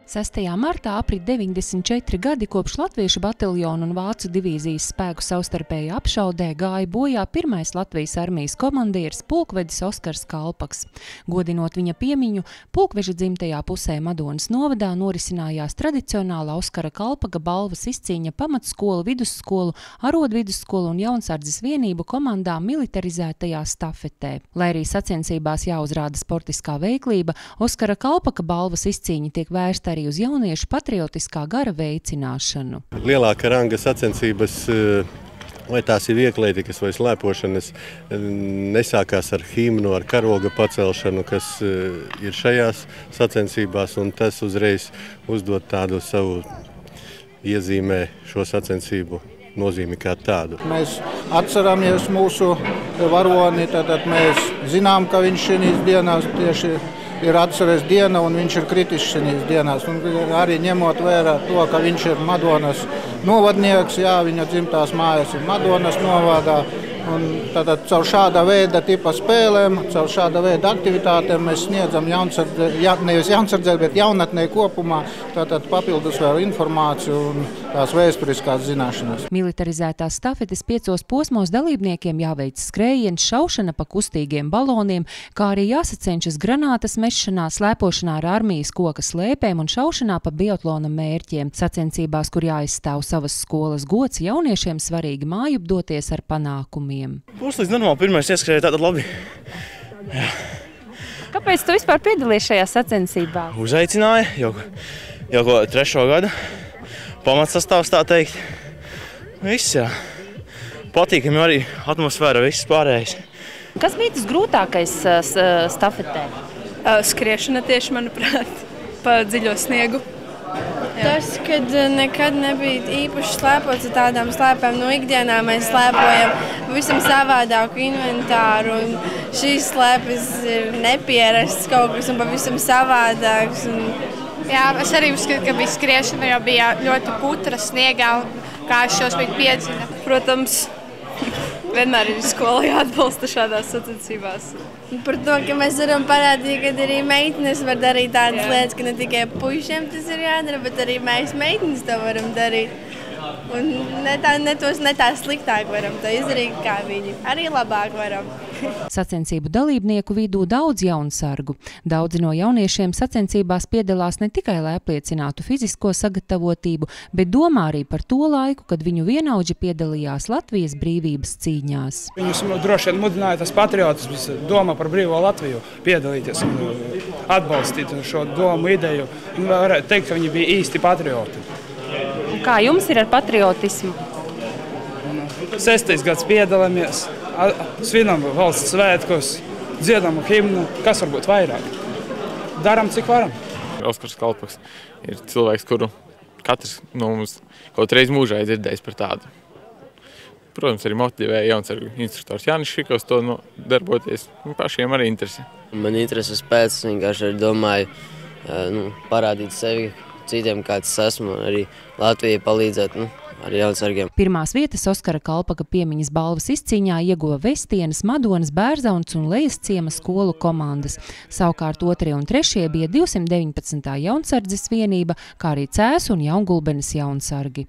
6. martā aprit 94 gadi kopš Latviešu bataljonu un Vācu divīzijas spēku savstarpēji apšaudē gāja bojā pirmais Latvijas armijas komandieris pulkvedis Oskars Kalpaks. Godinot viņa piemiņu, Pulkveža dzimtajā pusē Madonas novadā norisinājās tradicionāla Oskara Kalpaka balvas izcīņa pamatskolu, vidusskolu, arodvidusskolu un jaunsardzes vienību komandām militarizētajā stafetē. Lai arī sacensībās jāuzrāda sportiskā veiklība, Oskara Kalpaka balvas izcīņa tiek vērsta arī uz jauniešu patriotiskā gara veicināšanu. Lielāka ranga sacensības, vai tās ir vieglietīgas vai slēpošanas, nesākās ar himnu, ar karoga pacelšanu, kas ir šajās sacensībās, un tas uzreiz uzdod tādu savu iezīmē šo sacensību nozīmi kā tādu. Mēs atceramies mūsu varoni, tad mēs zinām, ka viņš šīs dienās tieši ir atceres diena un viņš ir kritis šīs dienās. Un arī ņemot vērā to, ka viņš ir Madonas novadnieks, jā, viņa dzimtās mājas ir Madonas novadā. Un tātad caur šāda veida tipa spēlēm, caur šāda veida aktivitātēm mēs sniedzam nevis jaunsardzē, bet jaunatnē kopumā tātad papildus vēl informāciju un tās vēsturiskās zināšanas. Militarizētās stafetes 5 posmos dalībniekiem jāveic skrējiens, šaušana pa kustīgiem baloniem, kā arī jāsacenšas granātas mešanā, slēpošanā ar armijas koka slēpēm un šaušanā pa biatlona mērķiem. Sacensībās, kur jāizstāv savas skolas gods, jauniešiem svarīgi mājupdoties ar panākumiem. Puslīdz normāli pirmais ieskrēja tātad labi. Jā. Kāpēc tu vispār piedalījies šajā sacensībā? Uzaicināja jau 3. gada. Pamatsastāvs tā teikt. Viss, jā. Patīkami arī atmosfēra, viss pārējais. Kas bija tas grūtākais stafetē? Skriešana tieši, manuprāt, pa dziļo sniegu. Tas, kad nekad nebija īpaši slēpots ar tādām slēpēm, no ikdienā mēs slēpojam visam savādāku inventāru, un šīs slēpes ir nepierasts kaut kas un pavisam savādāks. Jā, es arī uzskatu, ka bija skriešana, jo bija ļoti putra sniegā, kā šos bija piedzina. Protams, vienmēr ir skola jāatbalsta šādās sacensībās. Par to, ka mēs varam parādīt, ka arī meitenes var darīt tādas lietas, ka ne tikai puišiem tas ir jādara, bet arī mēs meitenes to varam darīt. Un ne tā sliktāk varam to izdarīt, kā viņi. Arī labāk varam. Sacensību dalībnieku vidū daudz jaunsargu. Daudzi no jauniešiem sacensībās piedalās ne tikai, lai apliecinātu fizisko sagatavotību, bet domā arī par to laiku, kad viņu vienaudži piedalījās Latvijas brīvības cīņās. Viņus droši vien mudināja tas patriotisms, doma par brīvo Latviju, piedalīties un atbalstīt šo domu ideju. Varētu teikt, ka viņi bija īsti patrioti. Un kā jums ir ar patriotismu? 6. gads piedalāmies, svinam valsts svētkos, dziedam himnu, kas varbūt vairāk. Daram, cik varam. Oskars Kalpaks ir cilvēks, kuru katrs no mums kaut reiz mūžā ir dzirdējis par tādu. Protams, arī motivēja jaunsargu instruktors Jānis Šikovs to darboties. Pašiem arī interesi. Man intereses pēc, es vienkārši domāju parādīt sevi citiem, kāds esmu, arī Latvijai palīdzēt ar jaunsargiem. Pirmās vietas Oskara Kalpaka piemiņas balvas izcīņā ieguva Vestienas, Madonas, Bērzaunas un Lejasciema skolu komandas. Savukārt 2. un 3. bija 219. jaunsardzes vienība, kā arī Cēsu un Jaungulbenes jaunsargi.